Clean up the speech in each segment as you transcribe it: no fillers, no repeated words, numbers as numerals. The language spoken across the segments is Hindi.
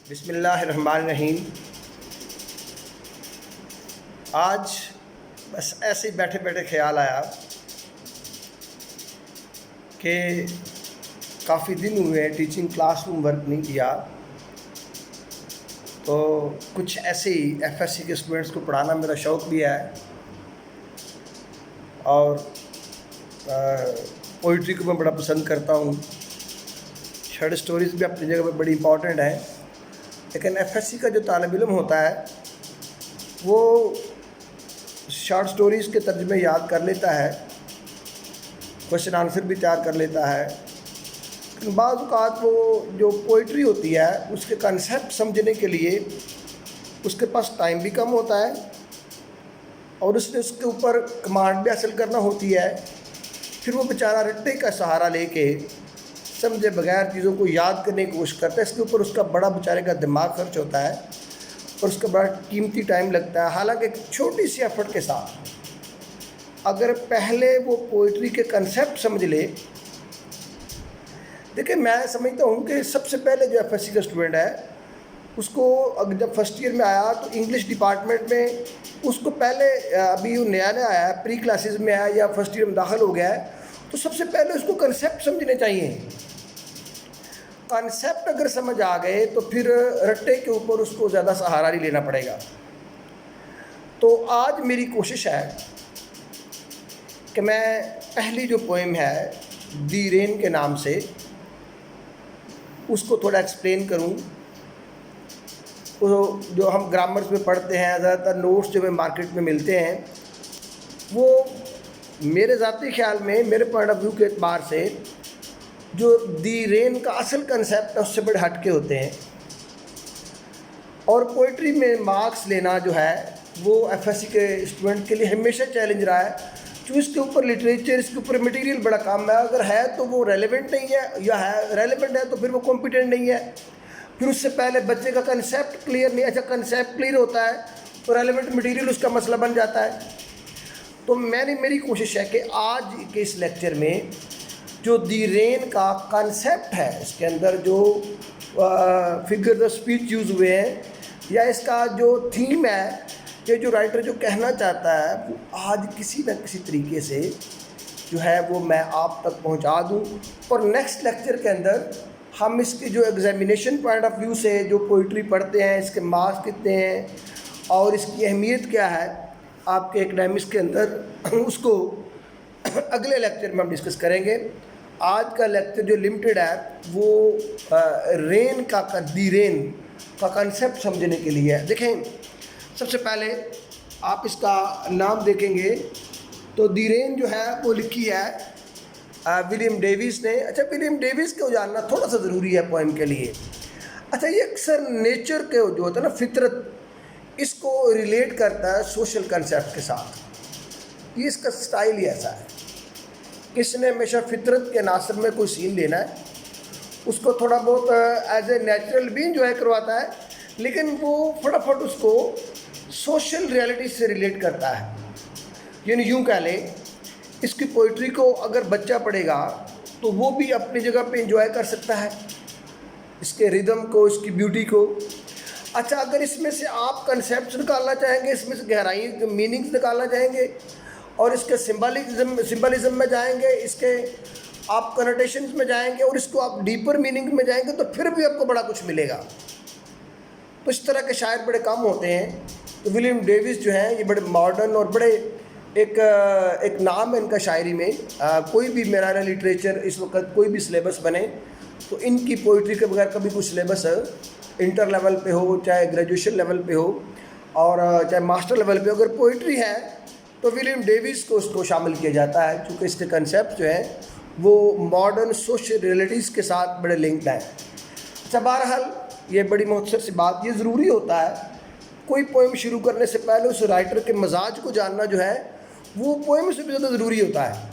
बिस्मिल्लाहिर्रहमानिर्रहीम। आज बस ऐसे ही बैठे बैठे ख्याल आया कि काफ़ी दिन हुए हैं टीचिंग क्लासरूम वर्क नहीं किया, तो कुछ ऐसे ही एफएससी के स्टूडेंट्स को पढ़ाना मेरा शौक़ भी है और पोइट्री को मैं बड़ा पसंद करता हूँ। शॉर्ट स्टोरीज़ भी अपनी जगह पर बड़ी इंपॉर्टेंट है, लेकिन एफएससी का जो तालिब इल्म होता है वो शॉर्ट स्टोरीज़ के तर्जुमे याद कर लेता है, क्वेश्चन आंसर भी तैयार कर लेता है, लेकिन बाज़ औक़ात वो जो पोइट्री होती है उसके कंसेप्ट समझने के लिए उसके पास टाइम भी कम होता है और उसने उसके ऊपर कमांड भी हासिल करना होती है। फिर वो बेचारा रट्टे का सहारा लेके समझे बगैर चीज़ों को याद करने की कोशिश करता है। इसके ऊपर उसका बड़ा बेचारे का दिमाग खर्च होता है और उसका बड़ा कीमती टाइम लगता है। हालांकि एक छोटी सी एफर्ट के साथ अगर पहले वो पोइट्री के कंसेप्ट समझ ले। देखिए, मैं समझता हूँ कि सबसे पहले जो एफएससी का स्टूडेंट है उसको अगर जब फर्स्ट ईयर में आया तो इंग्लिश डिपार्टमेंट में उसको पहले अभी वो नया नया आया, प्री क्लासेस में आया या फर्स्ट ईयर में दाखिल हो गया है, तो सबसे पहले उसको कंसेप्ट समझने चाहिए। कंसेप्ट अगर समझ आ गए तो फिर रट्टे के ऊपर उसको ज़्यादा सहारा नहीं लेना पड़ेगा। तो आज मेरी कोशिश है कि मैं पहली जो पोएम है दी रेन के नाम से उसको थोड़ा एक्सप्लेन करूं। तो जो हम ग्रामर्स में पढ़ते हैं, ज़्यादातर नोट्स जो हमें मार्केट में मिलते हैं, वो मेरे ज़ाती ख्याल में, मेरे पॉइंट ऑफ व्यू के एतबार से जो दी रेन का असल कंसेप्ट है उससे बड़े हटके होते हैं। और पोइट्री में मार्क्स लेना जो है वो एफएससी के स्टूडेंट के लिए हमेशा चैलेंज रहा है, क्योंकि इसके ऊपर लिटरेचर, इसके ऊपर मटेरियल बड़ा कम है। अगर है तो वो रेलेवेंट नहीं है, या है रेलेवेंट है तो फिर वो कॉम्पिटेंट नहीं है। फिर उससे पहले बच्चे का कंसेप्ट क्लियर नहीं, अच्छा कंसेप्ट क्लियर होता है तो रेलेवेंट मटेरियल उसका मसला बन जाता है। तो मेरी कोशिश है कि आज के इस लेक्चर में जो दी रेन का कंसेप्ट है, इसके अंदर जो फिगर ऑफ स्पीच यूज़ हुए हैं या इसका जो थीम है, ये जो राइटर जो कहना चाहता है वो आज किसी न किसी तरीके से जो है वो मैं आप तक पहुंचा दूं। और नेक्स्ट लेक्चर के अंदर हम इसके जो एग्जामिनेशन पॉइंट ऑफ व्यू से जो पोइट्री पढ़ते हैं, इसके मार्क्स कितने हैं और इसकी अहमियत क्या है आपके एकेडमिक्स के अंदर, उसको अगले लेक्चर में हम डिस्कस करेंगे। आज का लेक्चर जो लिमिटेड है वो रेन का दी रेन का कंसेप्ट समझने के लिए है। देखें, सबसे पहले आप इसका नाम देखेंगे तो दी रेन जो है वो लिखी है विलियम डेविस ने। अच्छा, विलियम डेविस को जानना थोड़ा सा ज़रूरी है पोएम के लिए। अच्छा, ये अक्सर नेचर के जो होता है ना, फितरत, इसको रिलेट करता है सोशल कंसेप्ट के साथ। ये इसका स्टाइल ही ऐसा है कि इसने हमेशा फितरत के नासर में कोई सीन लेना है, उसको थोड़ा बहुत एज ए नेचुरल भी इंजॉय करवाता है, लेकिन वो फटाफट उसको सोशल रियलिटी से रिलेट करता है। यानी यूँ कह लें, इसकी पोइट्री को अगर बच्चा पढ़ेगा तो वो भी अपनी जगह पे इंजॉय कर सकता है, इसके रिदम को, इसकी ब्यूटी को। अच्छा, अगर इसमें से आप कंसेप्ट निकालना चाहेंगे, इसमें से गहराई मीनिंग्स निकालना चाहेंगे और इसके सिंबलिज्म में जाएंगे, इसके आप कनोटेशंस में जाएंगे और इसको आप डीपर मीनिंग में जाएंगे तो फिर भी आपको बड़ा कुछ मिलेगा। तो इस तरह के शायर बड़े कम होते हैं। तो विलियम डेविस जो हैं ये बड़े मॉडर्न और बड़े एक नाम है इनका शायरी में। कोई भी मेरा लिटरेचर इस वक्त कोई भी सिलेबस बने तो इनकी पोइट्री के बगैर कभी कोई सिलेबस इंटर लेवल पे हो, चाहे ग्रेजुएशन लेवल पे हो और चाहे मास्टर लेवल पे, अगर पोइट्री है तो विलियम डेविस को उसको शामिल किया जाता है, क्योंकि इसके कंसेप्ट जो हैं वो मॉडर्न सोशल रियलिटीज़ के साथ बड़े लिंक्ड हैं। अच्छा, बहरहाल ये बड़ी मुख्तसर सी बात, ये ज़रूरी होता है कोई पोएम शुरू करने से पहले उस राइटर के मजाज को जानना जो है वो पोएम से भी ज़्यादा ज़रूरी होता है।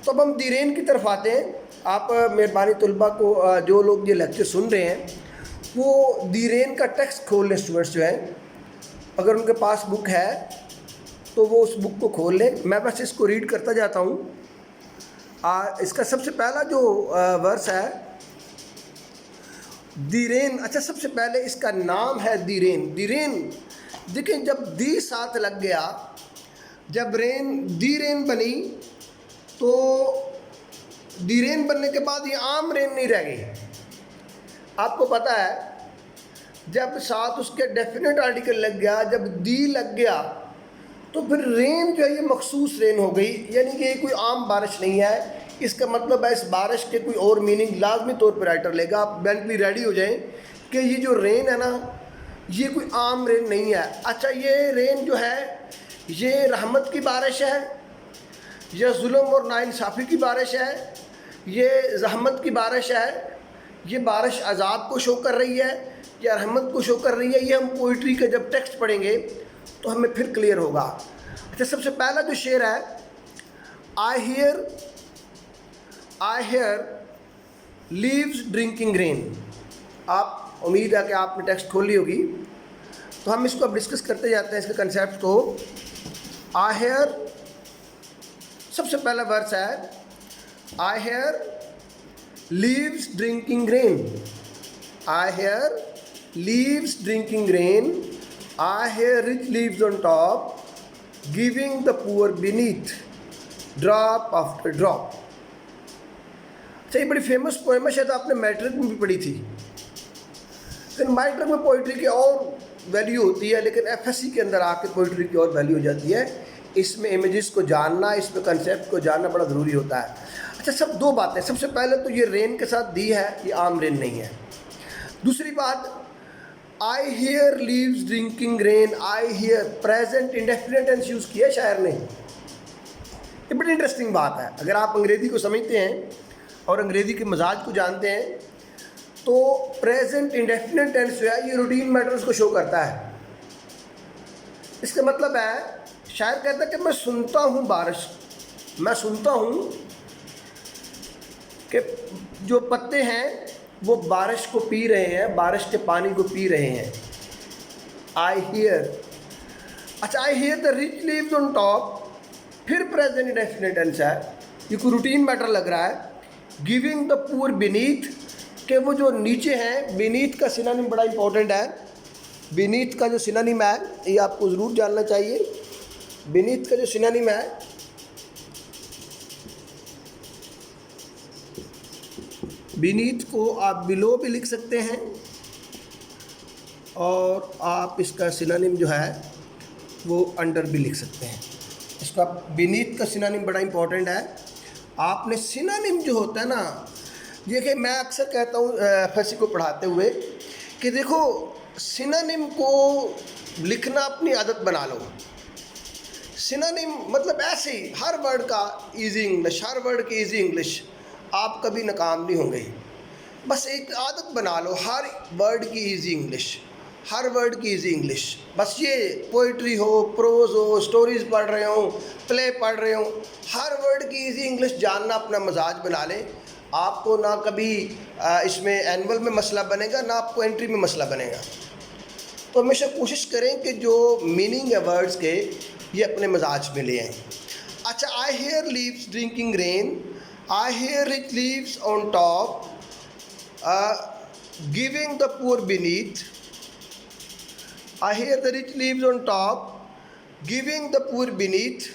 तो अब हम दी रेन की तरफ आते हैं। आप मेहरबानी तलबा को, जो लोग ये लेक्चर सुन रहे हैं, वो दी रेन का टेक्स्ट खोल लें। स्टूडेंट्स जो हैं, अगर उनके पास बुक है तो वो उस बुक को खोल लें। मैं बस इसको रीड करता जाता हूँ। इसका सबसे पहला जो वर्स है दी रेन, अच्छा सबसे पहले इसका नाम है दी रेन। दी रेन देखिए, जब दी साथ लग गया, जब रेन दी रेन बनी, तो दी रेन बनने के बाद ये आम रेन नहीं रह गई। आपको पता है, जब साथ उसके डेफिनेट आर्टिकल लग गया, जब दी लग गया, तो फिर रेन जो है ये मखसूस रेन हो गई, यानी कि ये कोई आम बारिश नहीं है। इसका मतलब है इस बारिश के कोई और मीनिंग लाजमी तौर पर राइटर लेगा। आप मेंटली रेडी हो जाएं कि ये जो रेन है ना, ये कोई आम रेन नहीं है। अच्छा, ये रेन जो है ये रहमत की बारिश है, यह जुल्म और नाइंसाफ़ी की बारिश है, ये रहमत की बारिश है, ये बारिश अजाब को शो कर रही है या रहमत को शो कर रही है। ये हम पोइट्री का जब टेक्स्ट पढ़ेंगे तो हमें फिर क्लियर होगा। अच्छा, सबसे पहला जो शेर है, I hear leaves drinking rain. आप, उम्मीद है कि आपने टेक्स्ट खोल ली होगी, तो हम इसको अब डिस्कस करते जाते हैं, इसके कंसेप्ट को। आई हेयर, सबसे पहला वर्स है, I hear leaves drinking rain. I hear leaves drinking rain, I hear rich leaves on top, giving the poor beneath, drop after drop। अच्छा, ये बड़ी फेमस पोएम है, शायद आपने मैट्रिक में भी पढ़ी थी। लेकिन मैट्रिक में पोइट्री की और वैल्यू होती है, लेकिन एफएससी के अंदर आके पोइट्री की और वैल्यू हो जाती है। इसमें इमेजेस को जानना, इसमें कंसेप्ट को जानना बड़ा ज़रूरी होता है। अच्छा, सब दो बातें, सबसे पहले तो ये रेन के साथ दी है, ये आम रेन नहीं है। दूसरी बात, I hear leaves drinking rain, I hear, present indefinite tense use किया शायर ने। ये बड़ी इंटरेस्टिंग बात है। अगर आप अंग्रेज़ी को समझते हैं और अंग्रेज़ी के मजाज को जानते हैं, तो प्रेजेंट इंडेफिनिट टेंस जो है ये रूटीन मैटर्स को शो करता है। इसका मतलब है, शायर कहता है कि मैं सुनता हूँ बारिश, मैं सुनता हूँ कि जो पत्ते हैं वो बारिश को पी रहे हैं, बारिश के पानी को पी रहे हैं। आई हियर, अच्छा, I hear the rich leaves on top, फिर प्रेजेंट इंडेफिनिट टेंस है, ये कोई रूटीन मैटर लग रहा है। गिविंग द पुअर बीनीथ, के वो जो नीचे हैं, बीनीथ का सिनोनिम बड़ा इंपॉर्टेंट है। बीनीथ का जो सिनोनिम है ये आपको ज़रूर जानना चाहिए। बीनीथ का जो सिनोनिम है, बीनीथ को आप बिलो भी लिख सकते हैं, और आप इसका सिनोनिम जो है वो अंडर भी लिख सकते हैं। इसका बीनीथ का सिनोनिम बड़ा इंपॉर्टेंट है। आपने सिनोनिम जो होता है ना, देखिए मैं अक्सर कहता हूँ एफएससी को पढ़ाते हुए कि देखो, सिनोनिम को लिखना अपनी आदत बना लो। सिनोनिम मतलब ऐसे ही हर वर्ड का इजी इंग्लिश, हर वर्ड की इजी इंग्लिश, आप कभी नाकाम नहीं होंगे। बस एक आदत बना लो, हर वर्ड की इजी इंग्लिश, हर वर्ड की इजी इंग्लिश। बस ये पोइट्री हो, प्रोज हो, स्टोरीज़ पढ़ रहे हो, प्ले पढ़ रहे हो, हर वर्ड की इजी इंग्लिश जानना अपना मजाज बना लें। आपको ना कभी इसमें एनुअल में मसला बनेगा, ना आपको एंट्री में मसला बनेगा। तो हमेशा कोशिश करें कि जो मीनिंग है वर्ड्स के, ये अपने मजाज में ले आएँ। अच्छा, I hear leaves drinking rain, I hear rich leaves on top, giving the poor beneath. I hear the rich leaves on top, giving the poor beneath,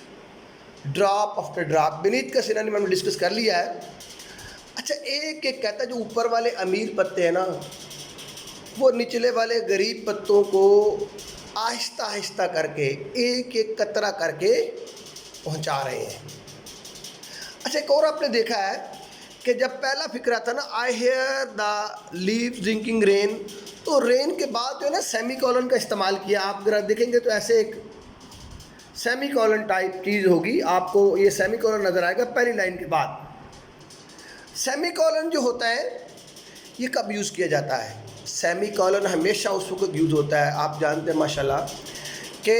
drop after drop। beneath का सिनोनिम हमने डिस्कस कर लिया है। अच्छा, एक एक कहता है जो ऊपर वाले अमीर पत्ते हैं ना, वो निचले वाले गरीब पत्तों को आहिस्ता आहिस्ता करके, एक एक कतरा करके पहुंचा रहे हैं। अच्छा, एक और आपने देखा है कि जब पहला फिक्रा था ना, I hear the leaves drinking rain, तो रेन के बाद जो है ना सेमी कॉलन का इस्तेमाल किया। आप अगर देखेंगे तो ऐसे एक सेमी कॉलन टाइप चीज़ होगी, आपको ये सेमी कॉलन नज़र आएगा पहली लाइन के बाद। सेमी कॉलन जो होता है ये कब यूज़ किया जाता है? सेमी कॉलन हमेशा उस वक्त यूज़ होता है, आप जानते हैं माशाल्लाह, कि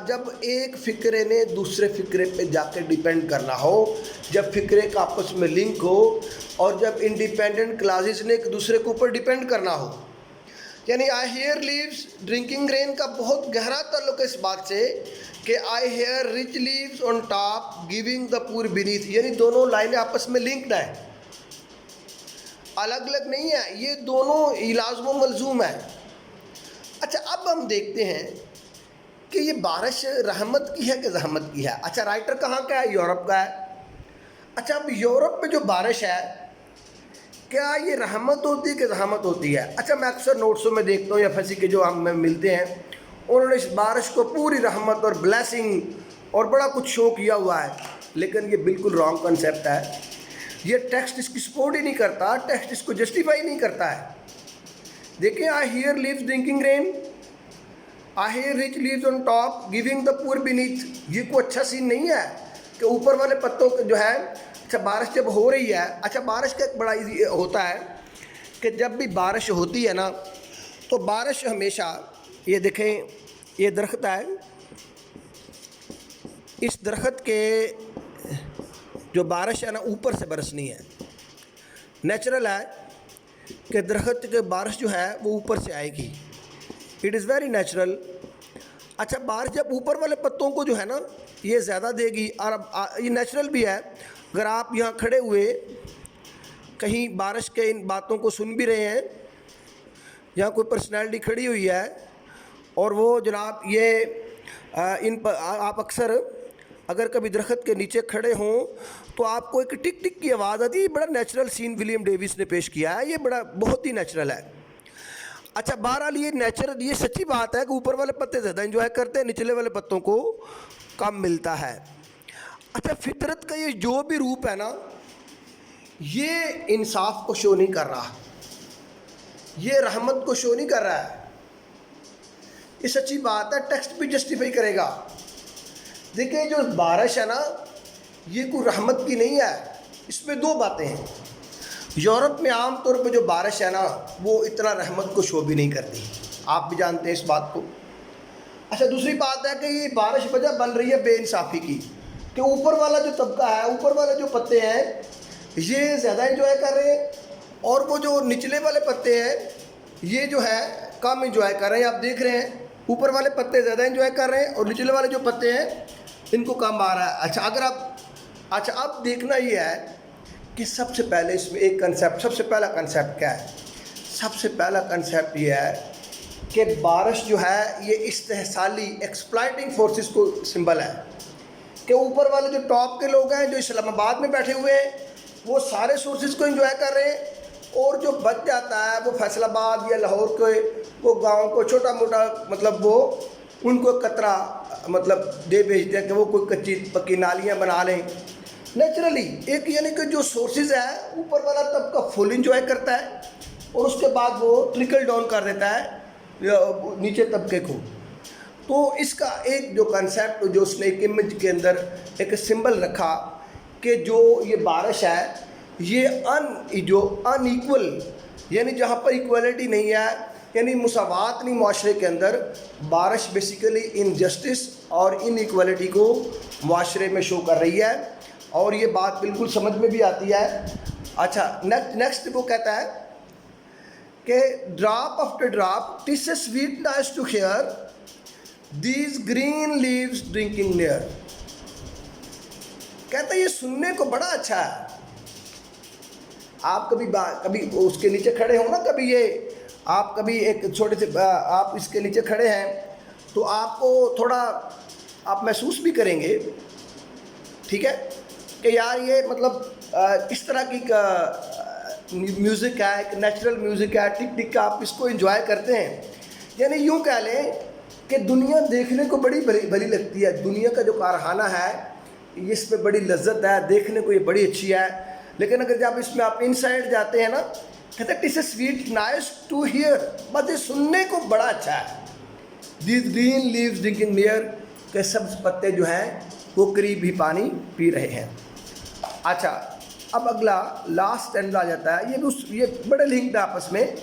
जब एक फ़िक्रे ने दूसरे फ़िक्रे पे जाकर डिपेंड करना हो, जब फ़िक्रे का आपस में लिंक हो, और जब इंडिपेंडेंट क्लासेस ने एक दूसरे के ऊपर डिपेंड करना हो। यानी I hear leaves drinking rain का बहुत गहरा ताल्लुक है इस बात से कि I hear rich leaves on top giving the poor beneath, यानी दोनों लाइनें आपस में लिंक्ड है। अलग अलग नहीं है, ये दोनों इलाज व मलजूम है। अच्छा, अब हम देखते हैं कि ये बारिश रहमत की है कि जहमत की है। अच्छा, राइटर कहाँ का है? यूरोप का है। अच्छा, अब यूरोप में जो बारिश है, क्या ये रहमत होती है कि जहमत होती है? अच्छा, मैं अक्सर नोट्सों में देखता हूँ या फंसी के जो हम मिलते हैं, उन्होंने इस बारिश को पूरी रहमत और ब्लेसिंग और बड़ा कुछ शो किया हुआ है, लेकिन ये बिल्कुल रॉन्ग कंसेप्ट है। ये टेक्स्ट इसकी सपोर्ट ही नहीं करता, टेक्स्ट इसको जस्टिफाई नहीं करता है। देखिए, I hear leaves drinking rain, I hear rich leaves on top giving the poor beneath. ये कोई अच्छा सीन नहीं है कि ऊपर वाले पत्तों जो है। अच्छा, बारिश जब हो रही है, अच्छा बारिश का एक बड़ा होता है कि जब भी बारिश होती है ना, तो बारिश हमेशा, ये देखें, ये दरख्त है, इस दरख्त के जो बारिश है ना ऊपर से बरसनी है। नेचुरल है कि दरख्त के बारिश जो है वो ऊपर से आएगी, इट इज़ वेरी नेचुरल। अच्छा, बारिश जब ऊपर वाले पत्तों को जो है ना ये ज़्यादा देगी, और ये नेचुरल भी है। अगर आप यहाँ खड़े हुए कहीं बारिश के इन बातों को सुन भी रहे हैं, यहाँ कोई पर्सनैलिटी खड़ी हुई है और वो जनाब ये आप अक्सर अगर कभी दरख्त के नीचे खड़े हों तो आपको एक टिक टिक की आवाज़ आती है। बड़ा नेचुरल सीन विलियम डेविस ने पेश किया है, ये बड़ा बहुत ही नेचुरल है। अच्छा, बहरहाल ये नेचुरल, ये सच्ची बात है कि ऊपर वाले पत्ते ज़्यादा एंजॉय करते हैं, निचले वाले पत्तों को कम मिलता है। अच्छा, फितरत का ये जो भी रूप है ना, ये इंसाफ को शो नहीं कर रहा, ये रहमत को शो नहीं कर रहा है। ये सच्ची बात है, टेक्स्ट भी जस्टिफाई करेगा। देखिए, जो बारिश है ना, ये कोई रहमत की नहीं है, इसमें दो बातें हैं। यूरोप में आम तौर पे जो बारिश है ना, वो इतना रहमत को शो भी नहीं करती, आप भी जानते हैं इस बात को। अच्छा, दूसरी बात है कि ये बारिश वजह बन रही है बेइंसाफ़ी की, कि ऊपर वाला जो तबका है, ऊपर वाले जो पत्ते हैं, ये ज़्यादा एंजॉय कर रहे हैं, और वो जो निचले वाले पत्ते हैं ये जो है कम एंजॉय कर रहे हैं। आप देख रहे हैं, ऊपर वाले पत्ते ज़्यादा एंजॉय कर रहे हैं और निचले वाले जो पत्ते हैं इनको कम आ रहा है। अच्छा, अगर आप, अच्छा अब देखना ये है कि सबसे पहले इसमें एक कंसेप्ट, सबसे पहला कंसेप्ट क्या है? सबसे पहला कंसेप्ट ये है कि बारिश जो है ये इस्तेहसाली एक्सप्लॉइटिंग फोर्सेस को सिंबल है, कि ऊपर वाले जो टॉप के लोग हैं जो इस्लामाबाद में बैठे हुए हैं वो सारे सोर्सेज को एंजॉय कर रहे हैं, और जो बच जाता है वो फैसलाबाद या लाहौर के वो गांव को छोटा मोटा मतलब वो उनको कतरा मतलब दे भेजते हैं कि वो कोई कच्ची पक्की नालियाँ बना लें। नेचुरली एक यानी कि जो सोर्सेज है ऊपर वाला तबका फुल इंजॉय करता है और उसके बाद वो ट्रिकल डाउन कर देता है नीचे तबके को। तो इसका एक जो कंसेप्ट जो उसने एक इमेज के अंदर एक सिंबल रखा कि जो ये बारिश है ये जो अनइक्वल, यानी जहाँ पर इक्वलिटी नहीं है, यानी मुसावात नहीं माशरे के अंदर, बारिश बेसिकली इनजस्टिस और इनइक्वलिटी को माशरे में शो कर रही है, और ये बात बिल्कुल समझ में भी आती है। अच्छा, नेक्स्ट वो कहता है कि drop after drop TISS a sweetness to here these green leaves drinking near. कहता है ये सुनने को बड़ा अच्छा है। आप कभी उसके नीचे खड़े हो ना, कभी ये आप कभी एक छोटे से आप इसके नीचे खड़े हैं तो आपको थोड़ा आप महसूस भी करेंगे, ठीक है, कि यार ये मतलब इस तरह की म्यूज़िक है, एक नेचुरल म्यूज़िक है, टिक टिक का आप इसको एंजॉय करते हैं। यानी यूँ कह लें कि दुनिया देखने को बड़ी भली लगती है, दुनिया का जो कारखाना है इसमें बड़ी लज्जत है, देखने को ये बड़ी अच्छी है, लेकिन अगर जब इसमें आप इनसाइड जाते हैं ना, कहते हैं it's a sweet nice to hear, बस ये सुनने को बड़ा अच्छा है। These green leaves drinking near, के सब्ज पत्ते जो हैं वो करीब ही पानी पी रहे हैं। अच्छा, अब अगला लास्ट एंड आ जाता है, ये बड़े लिंक्ड आपस में,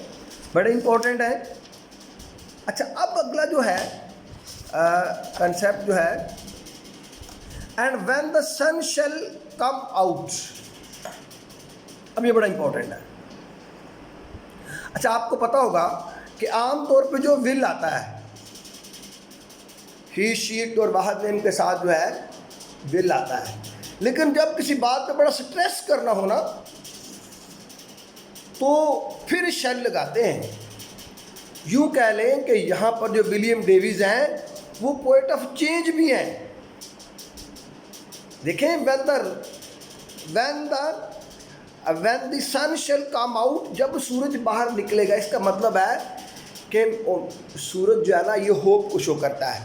बड़े इंपॉर्टेंट है। अच्छा, अब अगला जो है कंसेप्ट जो है, and when the sun shall come out. अब ये बड़ा इंपॉर्टेंट है। अच्छा, आपको पता होगा कि आम तौर पे जो विल आता है, ही शीट और वाहद नेम के साथ जो है विल आता है, लेकिन जब किसी बात पे बड़ा स्ट्रेस करना हो ना, तो फिर शेल लगाते हैं। यूँ कह लें कि यहाँ पर जो विलियम डेविस हैं वो पोएट ऑफ चेंज भी हैं। देखें, when the sun shall come out, जब सूरज बाहर निकलेगा, इसका मतलब है कि सूरज जो है ना ये होप को शो करता है।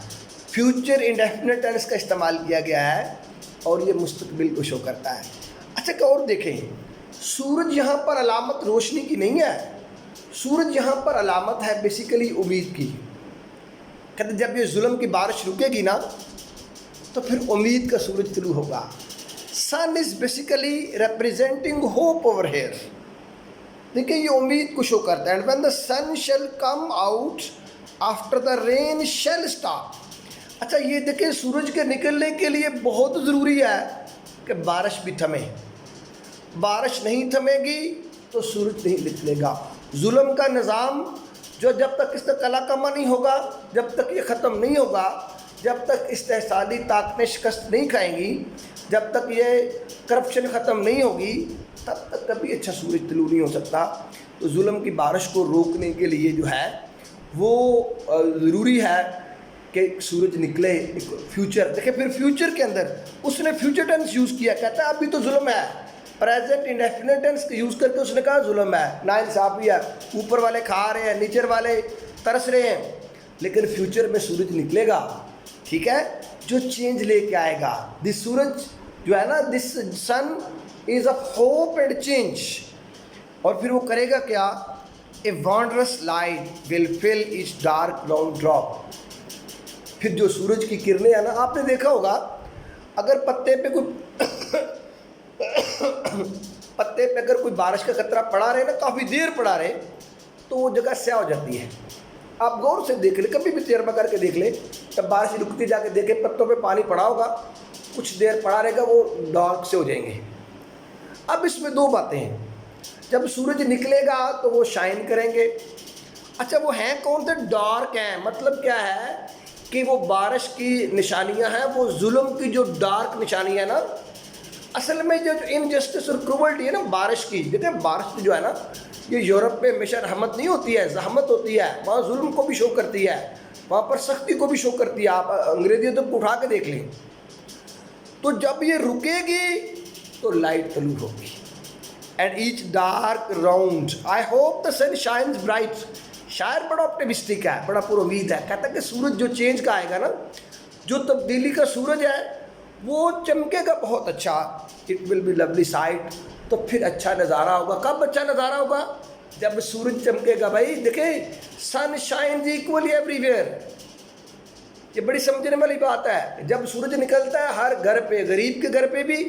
फ्यूचर इंडेफिनिट टेंस का इस्तेमाल किया गया है और ये मुस्तकबिल को शो करता है। अच्छा, एक और देखें, सूरज यहाँ पर अलामत रोशनी की नहीं है, सूरज यहाँ पर अलामत है बेसिकली उम्मीद की। कहते जब ये जुल्म की बारिश रुकेगी ना तो फिर उम्मीद का सूरज तुलू होगा। Sun is basically representing hope over here. देखिए, ये उम्मीद को शो करता है। And when the sun shall come out after the rain shall stop. अच्छा, ये देखिए, सूरज के निकलने के लिए बहुत ज़रूरी है कि बारिश भी थमे। बारिश नहीं थमेगी तो सूरज नहीं निकलेगा। जुल्म का निज़ाम जो जब तक इसका कलाकमा नहीं होगा, जब तक ये ख़त्म नहीं होगा, जब तक इस्तेहसाली ताकतें शिकस्त नहीं खाएंगी, जब तक ये करप्शन ख़त्म नहीं होगी, तब तक कभी अच्छा सूरज तुलू नहीं हो सकता। तो जुल्म की बारिश को रोकने के लिए जो है वो ज़रूरी है कि सूरज निकले। फ्यूचर देखिए, फिर फ्यूचर के अंदर उसने फ्यूचर टेंस यूज़ किया। कहता है अभी तो जुल्म है, प्रेजेंट इंडेफिनिट टेंस यूज़ करके उसने कहा जुल्म है, नाइंसाफ़ी है, ऊपर वाले खा रहे हैं, नीचे वाले तरस रहे हैं। लेकिन फ्यूचर में सूरज निकलेगा, ठीक है, जो चेंज लेके आएगा। दिस सूरज जो है ना, this sun is of hope and change. और फिर वो करेगा क्या? A wondrous light will fill each dark brown drop. फिर जो सूरज की किरणें है ना, आपने देखा होगा अगर पत्ते पे अगर कोई बारिश का कतरा पड़ा रहे ना, काफ़ी देर पड़ा रहे, तो वो जगह स्याह हो जाती है। आप गौर से देख ले, कभी भी तजर्बा करके देख ले, जब बारिश रुकती जाके देखे पत्तों पे पानी पड़ा होगा, कुछ देर पड़ा रहेगा, वो डार्क से हो जाएंगे। अब इसमें दो बातें हैं। जब सूरज निकलेगा तो वो शाइन करेंगे। अच्छा, वो हैं कौन से? डार्क हैं। मतलब क्या है कि वो बारिश की निशानियां हैं, वो जुल्म की जो डार्क निशानियां हैं ना, असल में जो इनजस्टिस और क्रूअल्टी है ना बारिश की। देखिए, बारिश जो है ना, ये यूरोप में हमेशा रहमत नहीं होती है, जहमत होती है। वहाँ जुल्म को भी शो करती है, वहाँ पर सख्ती को भी शो करती है। आप अंग्रेजी तो उठा के देख लें। तो जब ये रुकेगी तो लाइट तलू होगी। And each dark round I hope the sun shines bright. शायर बड़ा ऑप्टिमिस्टिक है, बड़ा पूरा उम्मीद है। कहता है कि सूरज जो चेंज का आएगा ना, जो तब्दीली का सूरज है, वो चमकेगा बहुत अच्छा। It will be lovely site. तो फिर अच्छा नज़ारा होगा। कब अच्छा नज़ारा होगा? जब सूरज चमकेगा। भाई देखिए, सन शाइन्स इक्वली एवरीवेयर। ये बड़ी समझने वाली बात है। जब सूरज निकलता है हर घर पे, गरीब के घर पे भी,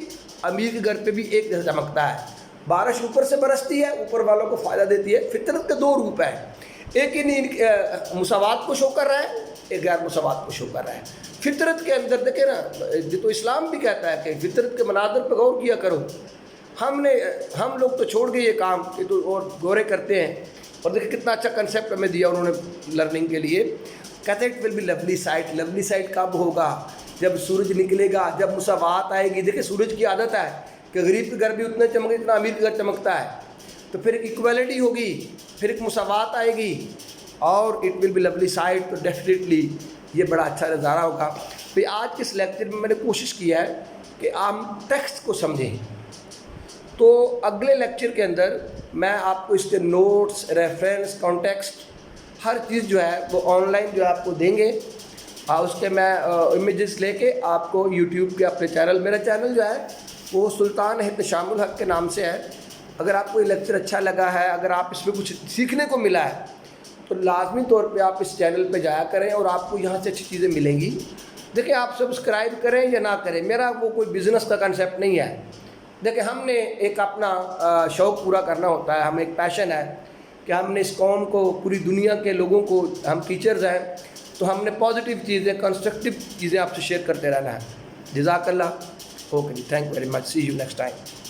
अमीर के घर पे भी एक जैसा चमकता है। बारिश ऊपर से बरसती है, ऊपर वालों को फ़ायदा देती है। फितरत के दो रूप हैं, एक इन मुसावात को शो कर रहा है, एक गैर मुसावात को शो कर रहा है। फितरत के अंदर देखे ना, तो इस्लाम भी कहता है कि फितरत के मनाजर पर गौर किया करो। हम लोग तो छोड़ गए ये काम कि तो और गौरे करते हैं। और देखिए कितना अच्छा कंसेप्ट हमें दिया उन्होंने लर्निंग के लिए। कहते हैं it will be lovely site. Lovely site कब होगा? जब सूरज निकलेगा, जब मुसावात आएगी। देखिए, सूरज की आदत है कि गरीब के घर भी उतना चमके जितना अमीर के घर चमकता है। तो फिर एक इक्वलिटी होगी, फिर एक मुसावात आएगी, और it will be lovely site. तो डेफिनेटली ये बड़ा अच्छा नज़ारा होगा। फिर आज के इस लेक्चर में मैंने कोशिश किया है कि आप टेक्स्ट को समझें। तो अगले लेक्चर के अंदर मैं आपको इसके नोट्स, रेफरेंस, कॉन्टेक्स्ट, हर चीज़ जो है वो ऑनलाइन जो है आपको देंगे। उसके मैं इमेजेस लेके आपको यूट्यूब के अपने चैनल, मेरा चैनल जो है वो सुल्तान एहतशामुल हक के नाम से है। अगर आपको ये लेक्चर अच्छा लगा है, अगर आप इसमें कुछ सीखने को मिला है, तो लाजमी तौर पे आप इस चैनल पे जाया करें और आपको यहाँ से अच्छी चीज़ें मिलेंगी। देखिए, आप सब्सक्राइब करें या ना करें, मेरा वो कोई बिज़नेस का कंसेप्ट नहीं है। देखिए, हमने एक अपना शौक़ पूरा करना होता है, हमें एक पैशन है कि हमने इस कौम को, पूरी दुनिया के लोगों को, हम टीचर्स हैं तो हमने पॉजिटिव चीज़ें, कंस्ट्रक्टिव चीज़ें आपसे शेयर करते रहना है। जज़ाकल्लाह। ओके जी, thank you very much, see you next time.